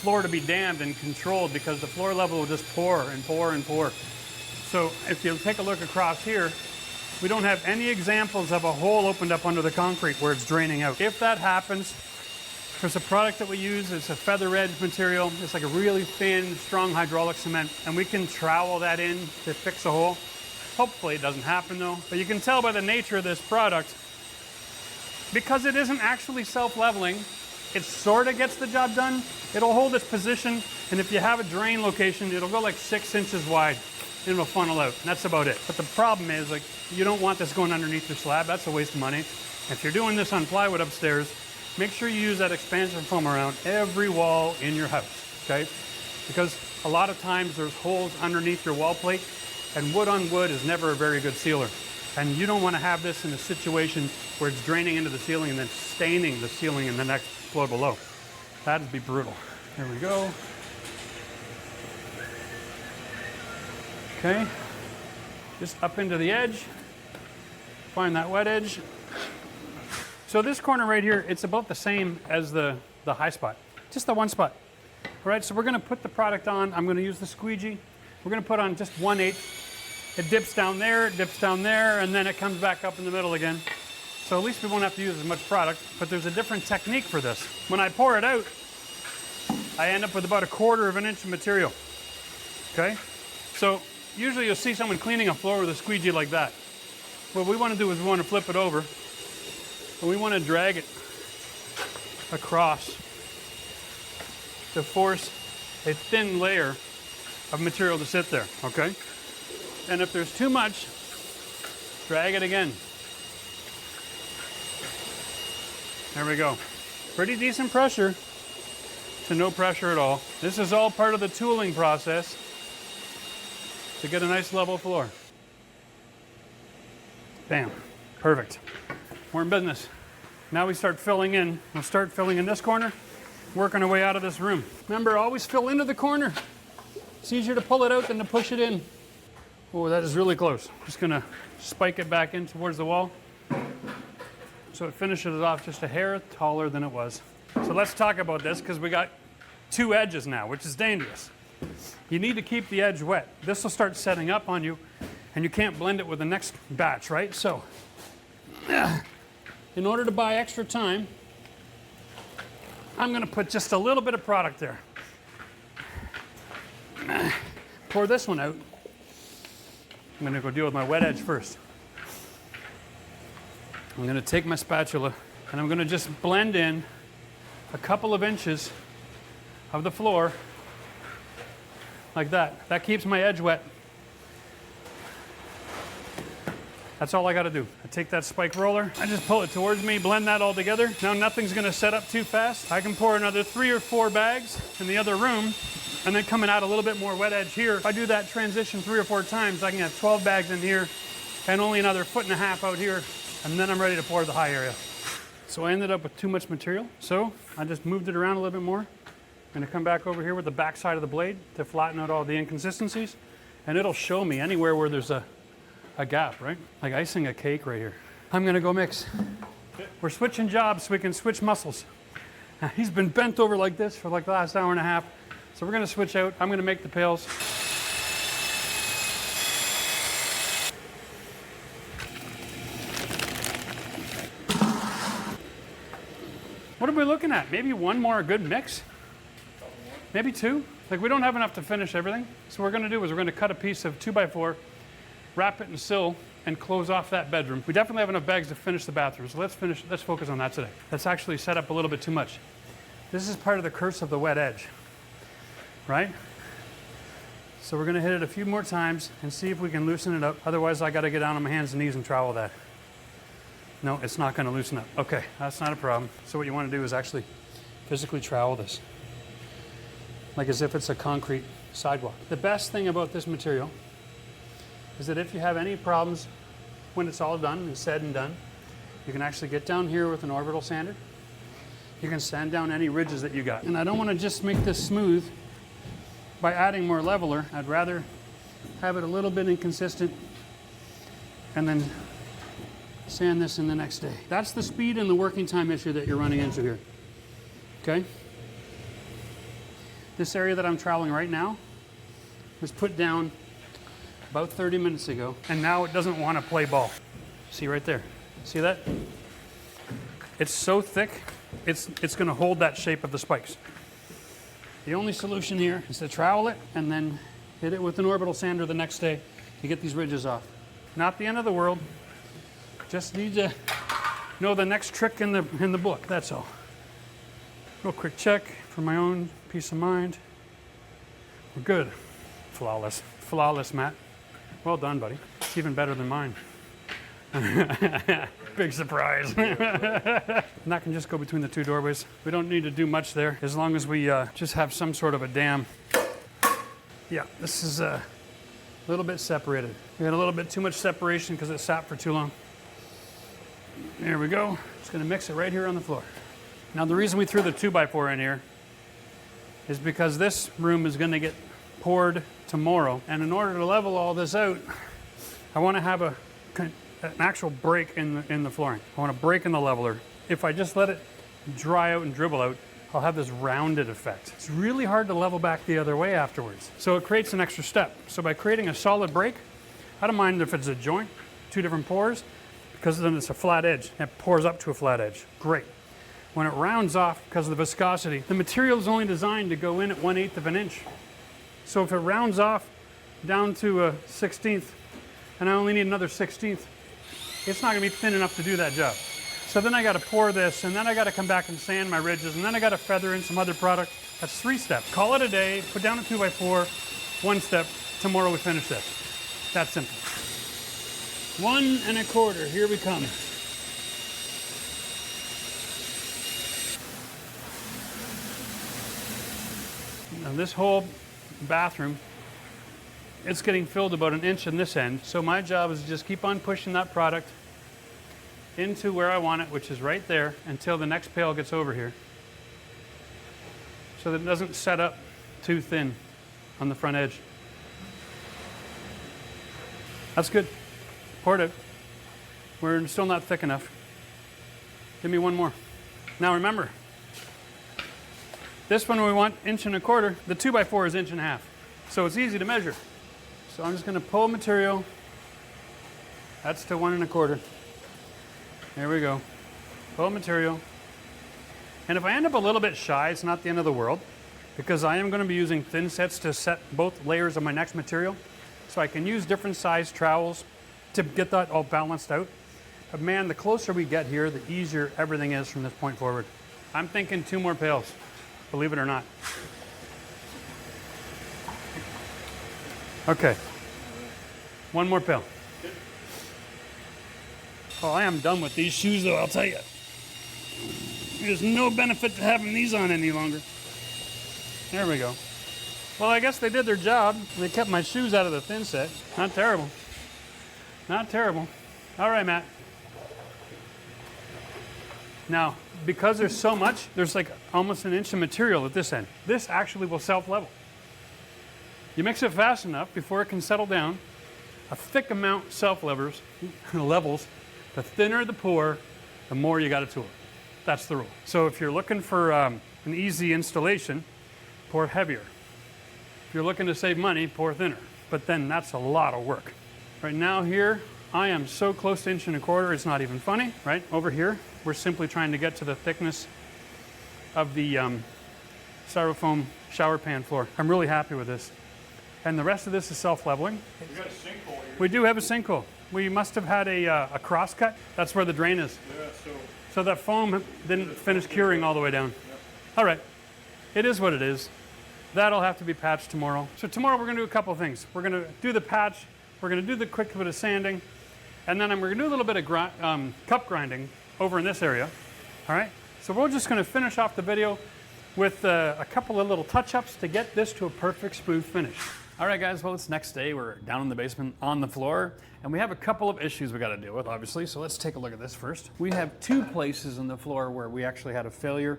floor to be dammed and controlled because the floor level will just pour and pour and pour. So if you take a look across here, we don't have any examples of a hole opened up under the concrete where it's draining out. If that happens, there's a product that we use, it's a feather edge material. It's like a really thin, strong hydraulic cement, and we can trowel that in to fix a hole. Hopefully it doesn't happen though, but you can tell by the nature of this product, because it isn't actually self-leveling, it sort of gets the job done. It'll hold its position, and if you have a drain location, it'll go like 6 inches wide, and it'll funnel out, and that's about it. But the problem is, like, you don't want this going underneath your slab. That's a waste of money. If you're doing this on plywood upstairs, make sure you use that expansion foam around every wall in your house, okay? Because a lot of times there's holes underneath your wall plate, and wood on wood is never a very good sealer. And you don't want to have this in a situation where it's draining into the ceiling and then staining the ceiling in the next floor below. That'd be brutal. There we go. Okay, just up into the edge, find that wet edge. So this corner right here, it's about the same as the high spot, just the one spot. All right, so we're gonna put the product on. I'm gonna use the squeegee. We're gonna put on just 1/8. It dips down there, and then it comes back up in the middle again. So at least we won't have to use as much product, but there's a different technique for this. When I pour it out, I end up with about 1/4 of an inch of material, okay? So usually you'll see someone cleaning a floor with a squeegee like that. What we want to do is we want to flip it over, and we want to drag it across to force a thin layer of material to sit there, okay? And if there's too much, drag it again. There we go. Pretty decent pressure to no pressure at all. This is all part of the tooling process to get a nice level floor. Bam, perfect. We're in business. Now we start filling in. We'll start filling in this corner, working our way out of this room. Remember, always fill into the corner. It's easier to pull it out than to push it in. Oh, that is really close. Just gonna spike it back in towards the wall so it finishes it off just a hair taller than it was. So let's talk about this, because we got two edges now, which is dangerous. You need to keep the edge wet. This will start setting up on you, and you can't blend it with the next batch, right? So in order to buy extra time, I'm gonna put just a little bit of product there. Pour this one out. I'm gonna go deal with my wet edge first. I'm gonna take my spatula and I'm gonna just blend in a couple of inches of the floor like that. That keeps my edge wet. That's all I gotta do. I take that spike roller, I just pull it towards me, blend that all together. Now nothing's gonna set up too fast. I can pour another 3 or 4 bags in the other room, and then come and add a little bit more wet edge here. If I do that transition 3 or 4 times, I can have 12 bags in here and only another 1.5 feet out here, and then I'm ready to pour the high area. So I ended up with too much material, so I just moved it around a little bit more. I'm gonna come back over here with the back side of the blade to flatten out all the inconsistencies, and it'll show me anywhere where there's a gap, right? Like icing a cake right here. I'm gonna go mix. We're switching jobs so we can switch muscles. He's been bent over like this for like the last hour and a half. So we're gonna switch out. I'm gonna make the pails. What are we looking at? Maybe one more good mix? Maybe 2? Like, we don't have enough to finish everything. So what we're gonna do is we're gonna cut a piece of 2x4, wrap it in sill, and close off that bedroom. We definitely have enough bags to finish the bathroom, so let's focus on that today. Let's actually set up a little bit too much. This is part of the curse of the wet edge, right? So we're gonna hit it a few more times and see if we can loosen it up. Otherwise, I gotta get down on my hands and knees and trowel that. No, it's not gonna loosen up. Okay, that's not a problem. So what you wanna do is actually physically trowel this, like as if it's a concrete sidewalk. The best thing about this material is that if you have any problems when it's all done and said and done, you can actually get down here with an orbital sander. You can sand down any ridges that you got. And I don't want to just make this smooth by adding more leveler. I'd rather have it a little bit inconsistent and then sand this in the next day. That's the speed and the working time issue that you're running into here, okay? This area that I'm troweling right now was put down about 30 minutes ago, and now it doesn't want to play ball. See right there? See that? It's so thick, it's going to hold that shape of the spikes. The only solution here is to trowel it and then hit it with an orbital sander the next day to get these ridges off. Not the end of the world. Just need to know the next trick in the book, that's all. Real quick check for my own peace of mind. We're good. Flawless. Flawless, Matt. Well done, buddy. It's even better than mine. Big surprise. And that can just go between the 2 doorways. We don't need to do much there as long as we just have some sort of a dam. Yeah, this is a little bit separated. We had a little bit too much separation because it sat for too long. There we go. Just gonna mix it right here on the floor. Now the reason we threw the 2x4 in here is because this room is gonna get poured tomorrow. And in order to level all this out, I wanna have an actual break in the flooring. I want a break in the leveler. If I just let it dry out and dribble out, I'll have this rounded effect. It's really hard to level back the other way afterwards. So it creates an extra step. So by creating a solid break, I don't mind if it's a joint, 2 different pours, because then it's a flat edge. It pours up to a flat edge. Great. When it rounds off because of the viscosity, the material is only designed to go in at 1/8 of an inch. So if it rounds off down to a 1/16, and I only need another 1/16, it's not gonna be thin enough to do that job. So then I gotta pour this, and then I gotta come back and sand my ridges, and then I gotta feather in some other product. That's 3 steps. Call it a day, put down a 2x4, 1 step, tomorrow we finish this. That simple. 1 1/4, here we come. Now this whole bathroom it's getting filled about an inch in this end. So my job is to just keep on pushing that product into where I want it, which is right there, until the next pail gets over here, so that it doesn't set up too thin on the front edge. That's good. Pour it out. We're still not thick enough. Give me one more. Now remember, this one we want 1.25 inches. The 2x4 is 1.5 inches. So it's easy to measure. So I'm just going to pull material. That's to 1.25 inches. There we go. Pull material. And if I end up a little bit shy, it's not the end of the world, because I am going to be using thin sets to set both layers of my next material. So I can use different size trowels to get that all balanced out. But man, the closer we get here, the easier everything is from this point forward. I'm thinking 2 more pails, believe it or not. Okay, 1 more pail. Oh, I am done with these shoes though, I'll tell you. There's no benefit to having these on any longer. There we go. Well, I guess they did their job. They kept my shoes out of the thin set. Not terrible. Not terrible. All right, Matt. Now, because there's so much, there's like almost 1 inch of material at this end. This actually will self-level. You mix it fast enough before it can settle down. A thick amount self-levels, the thinner the pour, the more you got to tool it. That's the rule. So if you're looking for an easy installation, pour heavier. If you're looking to save money, pour thinner. But then that's a lot of work. Right now here, I am so close to 1.25 inches, it's not even funny, right? Over here, we're simply trying to get to the thickness of the styrofoam shower pan floor. I'm really happy with this. And the rest of this is self-leveling. We got a sinkhole here. We do have a sinkhole. We must have had a cross cut. That's where the drain is. Yeah, So that foam didn't finish curing all the way down. Yep. All right, it is what it is. That'll have to be patched tomorrow. So tomorrow we're gonna do a couple of things. We're gonna do the patch, we're gonna do the quick bit of sanding, and then we're gonna do a little bit of cup grinding over in this area. All right, so we're just gonna finish off the video with a couple of little touch-ups to get this to a perfect smooth finish. All right, guys, well, it's next day. We're down in the basement on the floor, and we have a couple of issues we got to deal with, obviously. So let's take a look at this first. We have 2 places in the floor where we actually had a failure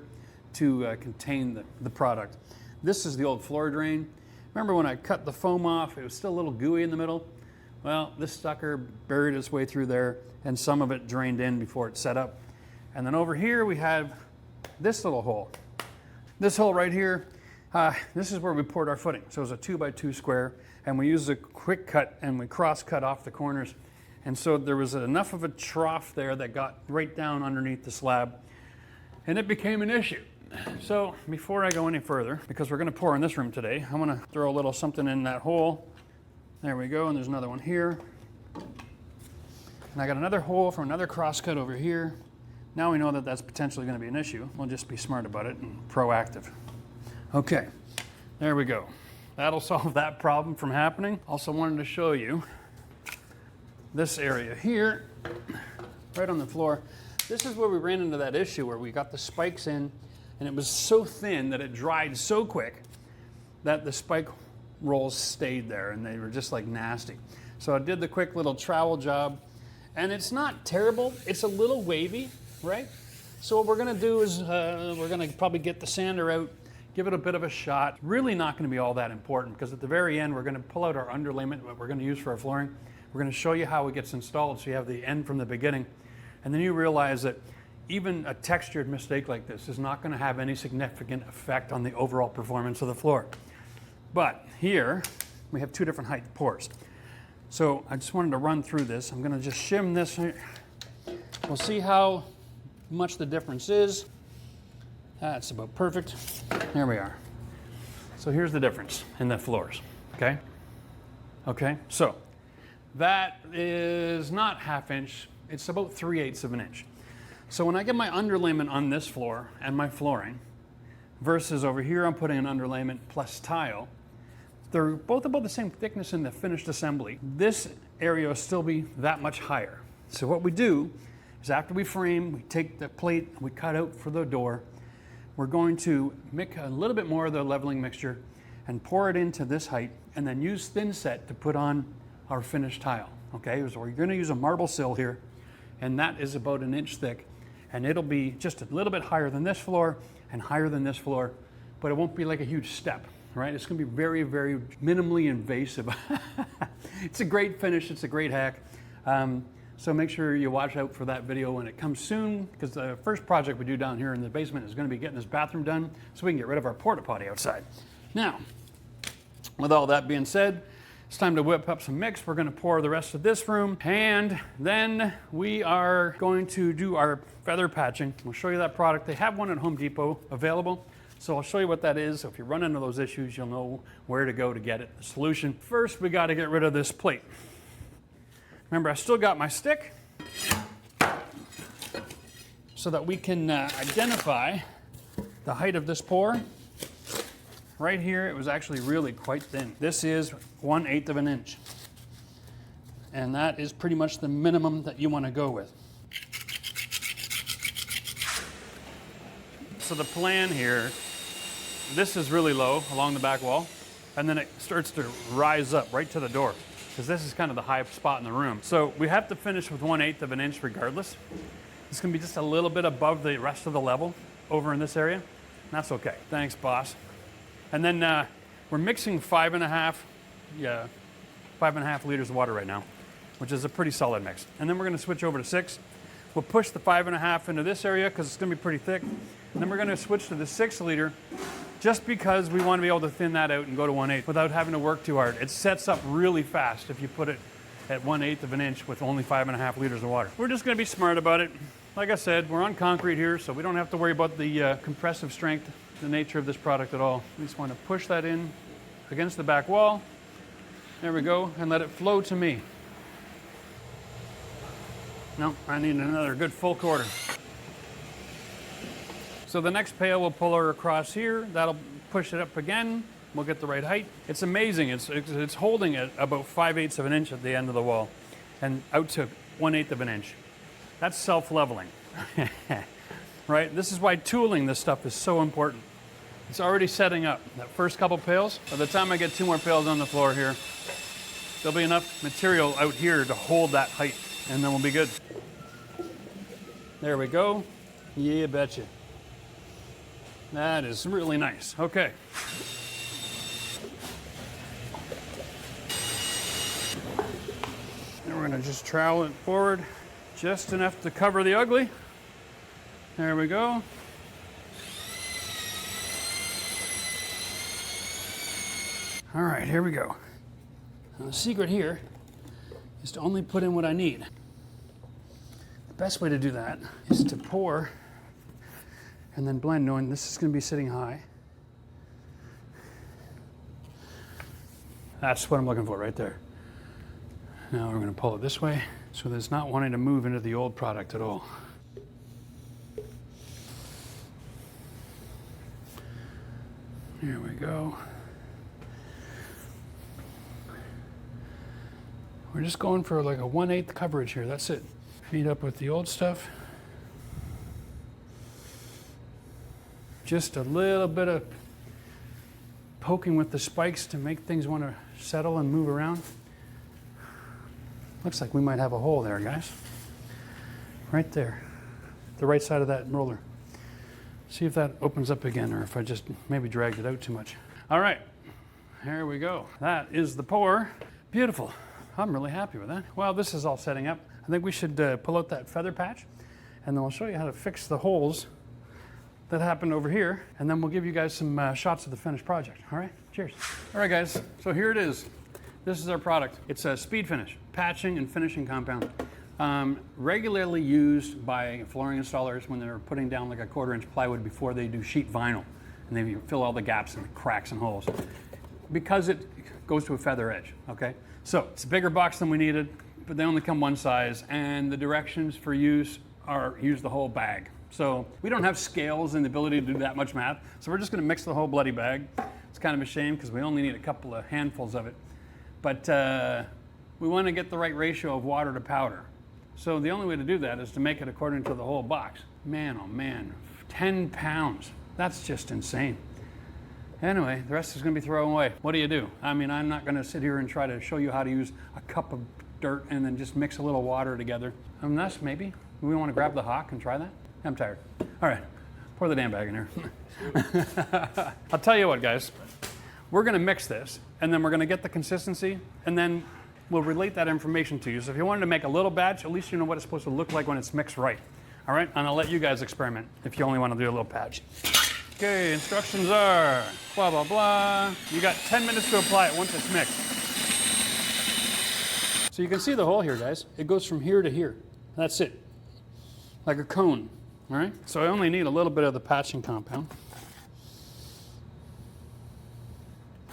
to contain the product. This is the old floor drain. Remember when I cut the foam off, it was still a little gooey in the middle? Well, this sucker buried its way through there, and some of it drained in before it set up. And then over here, we have this little hole. This hole right here, this is where we poured our footing. So it was a 2x2 square, and we used a quick cut and we cross cut off the corners. And so there was enough of a trough there that got right down underneath the slab, and it became an issue. So before I go any further, because we're gonna pour in this room today, I'm gonna throw a little something in that hole. There we go, and there's another one here. And I got another hole from another cross cut over here. Now we know that that's potentially gonna be an issue. We'll just be smart about it and proactive. Okay, there we go. That'll solve that problem from happening. Also wanted to show you this area here, right on the floor. This is where we ran into that issue where we got the spikes in, and it was so thin that it dried so quick that the spike rolls stayed there, and they were just like nasty. So I did the quick little trowel job, and it's not terrible. It's a little wavy, right? So what we're gonna do is we're gonna probably get the sander out, give it a bit of a shot. Really not gonna be all that important, because at the very end, we're gonna pull out our underlayment, what we're gonna use for our flooring. We're gonna show you how it gets installed, so you have the end from the beginning. And then you realize that even a textured mistake like this is not gonna have any significant effect on the overall performance of the floor. But here, we have 2 different height pours. So I just wanted to run through this. I'm gonna just shim this. We'll see how much the difference is. That's about perfect. There we are. So here's the difference in the floors, okay? Okay, so that is not 1/2 inch, it's about 3/8 of an inch. So when I get my underlayment on this floor and my flooring, versus over here I'm putting an underlayment plus tile, they're both about the same thickness in the finished assembly. This area will still be that much higher. So what we do is after we frame, we take the plate, we cut out for the door, we're going to mix a little bit more of the leveling mixture and pour it into this height, and then use thin set to put on our finished tile. Okay, so we're going to use a marble sill here, and that is about 1 inch thick, and it'll be just a little bit higher than this floor and higher than this floor, but it won't be like a huge step, right? It's going to be very, very minimally invasive. It's a great finish. It's a great hack. So make sure you watch out for that video when it comes soon, because the first project we do down here in the basement is going to be getting this bathroom done so we can get rid of our porta potty outside. Now, with all that being said, it's time to whip up some mix. We're going to pour the rest of this room, and then we are going to do our feather patching. We'll show you that product. They have one at Home Depot available, so I'll show you what that is. So if you run into those issues, you'll know where to go to get it. The solution. First, we got to get rid of this plate. Remember, I still got my stick so that we can identify the height of this pour. Right here, it was actually really quite thin. This is 1/8 of an inch. And that is pretty much the minimum that you want to go with. So the plan here, this is really low along the back wall, and then it starts to rise up right to the door, because this is kind of the high spot in the room. So we have to finish with 1/8 of an inch regardless. It's going to be just a little bit above the rest of the level over in this area. And that's okay. Thanks, boss. And then we're mixing 5.5 liters of water right now, which is a pretty solid mix. And then we're going to switch over to 6. We'll push the 5.5 into this area because it's going to be pretty thick. And then we're going to switch to the 6 liter just because we want to be able to thin that out and go to 1/8 without having to work too hard. It sets up really fast if you put it at 1/8 of an inch with only 5.5 liters of water. We're just going to be smart about it. Like I said, we're on concrete here, so we don't have to worry about the compressive strength, the nature of this product at all. We just want to push that in against the back wall. There we go, and let it flow to me. No, I need another good full quarter. So the next pail we'll pull her across here. That'll push it up again. We'll get the right height. It's amazing. It's holding at about 5/8 of an inch at the end of the wall and out to 1/8 of an inch. That's self-leveling, right? This is why tooling this stuff is so important. It's already setting up. That first couple pails, by the time I get 2 more pails on the floor here, there'll be enough material out here to hold that height, and then we'll be good. There we go. Yeah, betcha. That is really nice. Okay. And we're going to just trowel it forward just enough to cover the ugly. There we go. All right, here we go. Now the secret here is to only put in what I need. The best way to do that is to pour and then blend, knowing this is going to be sitting high. That's what I'm looking for right there. Now we're going to pull it this way so that it's not wanting to move into the old product at all. Here we go. We're just going for like a 1/8 coverage here. That's it. Feed up with the old stuff. Just a little bit of poking with the spikes to make things want to settle and move around. Looks like we might have a hole there, guys. Right there. The right side of that roller. See if that opens up again, or if I just maybe dragged it out too much. All right, here we go. That is the pour. Beautiful. I'm really happy with that. While this is all setting up, I think we should pull out that feather patch, and then we'll show you how to fix the holes that happened over here, and then we'll give you guys some shots of the finished project. All right, cheers. All right, guys, so here it is. This is our product. It's a speed finish, patching and finishing compound. Regularly used by flooring installers when they're putting down like a 1/4 inch plywood before they do sheet vinyl, and they fill all the gaps and cracks and holes, because it goes to a feather edge, okay? So it's a bigger box than we needed, but they only come one size, and the directions for use are use the whole bag. So we don't have scales and the ability to do that much math, so we're just gonna mix the whole bloody bag. It's kind of a shame because we only need a couple of handfuls of it. But we wanna get the right ratio of water to powder. So the only way to do that is to make it according to the whole box. Man, oh man, 10 pounds. That's just insane. Anyway, the rest is gonna be thrown away. What do? I mean, I'm not gonna sit here and try to show you how to use a cup of dirt and then just mix a little water together. Unless maybe we wanna grab the hawk and try that. I'm tired. All right, pour the damn bag in here. I'll tell you what, guys. We're gonna mix this and then we're gonna get the consistency and then we'll relate that information to you. So if you wanted to make a little batch, at least you know what it's supposed to look like when it's mixed right. All right, and I'll let you guys experiment if you only wanna do a little patch. Okay, instructions are blah, blah, blah. You got 10 minutes to apply it once it's mixed. So you can see the hole here, guys. It goes from here to here. That's it, like a cone, all right? So I only need a little bit of the patching compound.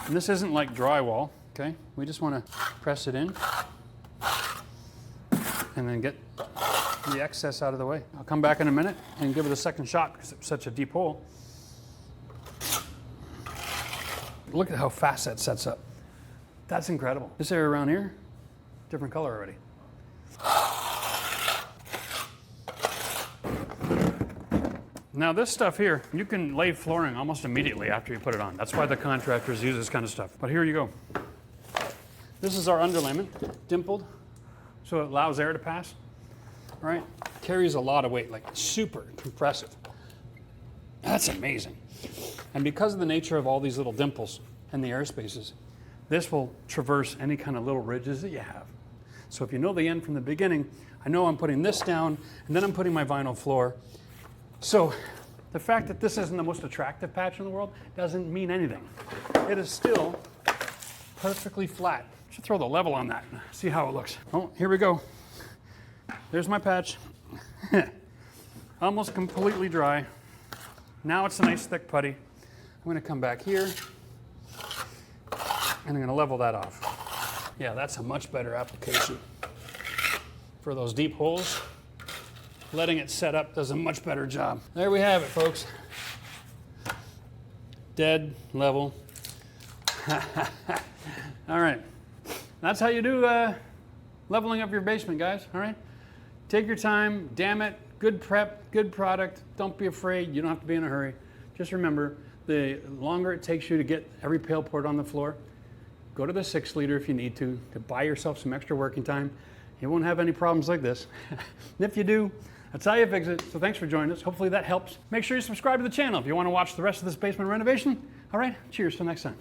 And this isn't like drywall, okay? We just wanna press it in and then get the excess out of the way. I'll come back in a minute and give it a second shot because it's such a deep hole. Look at how fast that sets up. That's incredible. This area around here, different color already. Now this stuff here, you can lay flooring almost immediately after you put it on. That's why the contractors use this kind of stuff. But here you go. This is our underlayment, dimpled, so it allows air to pass. All right, carries a lot of weight, like super compressive. That's amazing. And because of the nature of all these little dimples and the air spaces, this will traverse any kind of little ridges that you have. So if you know the end from the beginning, I know I'm putting this down and then I'm putting my vinyl floor. So the fact that this isn't the most attractive patch in the world doesn't mean anything. It is still perfectly flat. Should throw the level on that and see how it looks. Oh, here we go. There's my patch. Almost completely dry. Now it's a nice thick putty. I'm gonna come back here and I'm gonna level that off. Yeah, that's a much better application. For those deep holes, letting it set up does a much better job. There we have it, folks. Dead level. All right, that's how you do leveling up your basement, guys, all right? Take your time, damn it, good prep, good product. Don't be afraid, you don't have to be in a hurry. Just remember, the longer it takes you to get every pail poured on the floor, go to the 6 liter if you need to buy yourself some extra working time. You won't have any problems like this. And if you do, that's how you fix it. So thanks for joining us. Hopefully that helps. Make sure you subscribe to the channel if you want to watch the rest of this basement renovation. All right, cheers till next time.